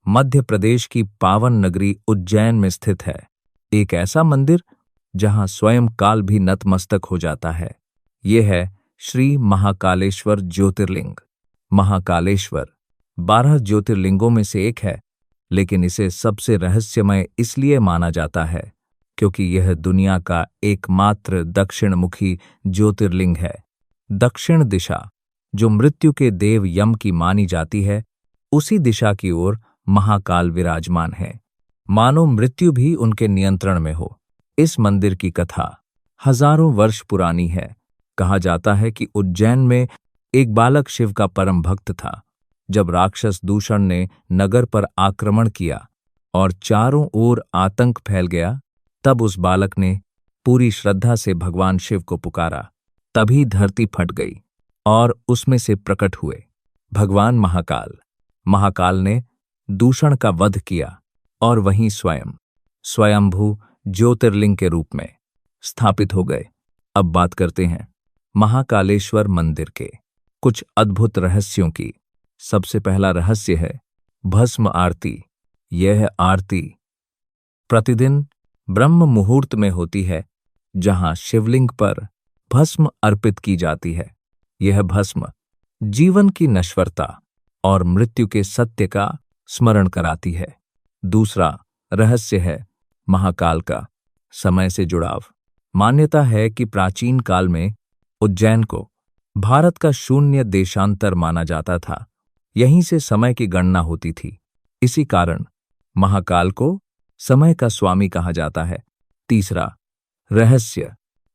मध्य प्रदेश की पावन नगरी उज्जैन में स्थित है। एक ऐसा मंदिर जहां स्वयं काल भी नतमस्तक हो जाता है। यह है श्री महाकालेश्वर ज्योतिर्लिंग। महाकालेश्वर 12 ज्योतिर्लिंगों में से एक है, लेकिन इसे सबसे रहस्यमय इसलिए माना जाता है क्योंकि यह दुनिया का एकमात्र दक्षिणमुखी ज्योतिर्लिंग है। दक्षिण दिशा, जो मृत्यु के देव यम की मानी जाती है, उसी दिशा की ओर महाकाल विराजमान है, मानो मृत्यु भी उनके नियंत्रण में हो। इस मंदिर की कथा हजारों वर्ष पुरानी है। कहा जाता है कि उज्जैन में एक बालक शिव का परम भक्त था। जब राक्षस दूषण ने नगर पर आक्रमण किया और चारों ओर आतंक फैल गया, तब उस बालक ने पूरी श्रद्धा से भगवान शिव को पुकारा। तभी धरती फट गई और उसमें से प्रकट हुए भगवान महाकाल। महाकाल ने दूषण का वध किया और वहीं स्वयंभू ज्योतिर्लिंग के रूप में स्थापित हो गए। अब बात करते हैं महाकालेश्वर मंदिर के कुछ अद्भुत रहस्यों की। सबसे पहला रहस्य है भस्म आरती। यह आरती प्रतिदिन ब्रह्म मुहूर्त में होती है, जहां शिवलिंग पर भस्म अर्पित की जाती है। यह भस्म जीवन की नश्वरता और मृत्यु के सत्य का स्मरण कराती है। दूसरा रहस्य है महाकाल का समय से जुड़ाव। मान्यता है कि प्राचीन काल में उज्जैन को भारत का शून्य देशांतर माना जाता था। यहीं से समय की गणना होती थी। इसी कारण महाकाल को समय का स्वामी कहा जाता है। तीसरा रहस्य,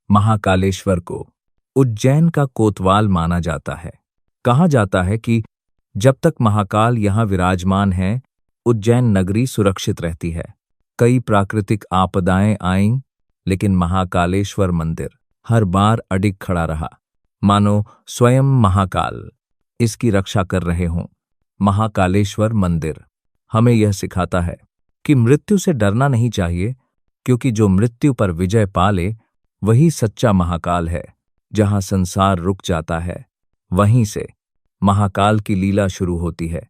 महाकालेश्वर को उज्जैन का कोतवाल माना जाता है। कहा जाता है कि जब तक महाकाल यहां विराजमान है, उज्जैन नगरी सुरक्षित रहती है। कई प्राकृतिक आपदाएं आईं, लेकिन महाकालेश्वर मंदिर हर बार अडिग खड़ा रहा, मानो स्वयं महाकाल इसकी रक्षा कर रहे हों। महाकालेश्वर मंदिर हमें यह सिखाता है कि मृत्यु से डरना नहीं चाहिए, क्योंकि जो मृत्यु पर विजय पा ले वही सच्चा महाकाल है। जहां संसार रुक जाता है, वहीं से महाकाल की लीला शुरू होती है।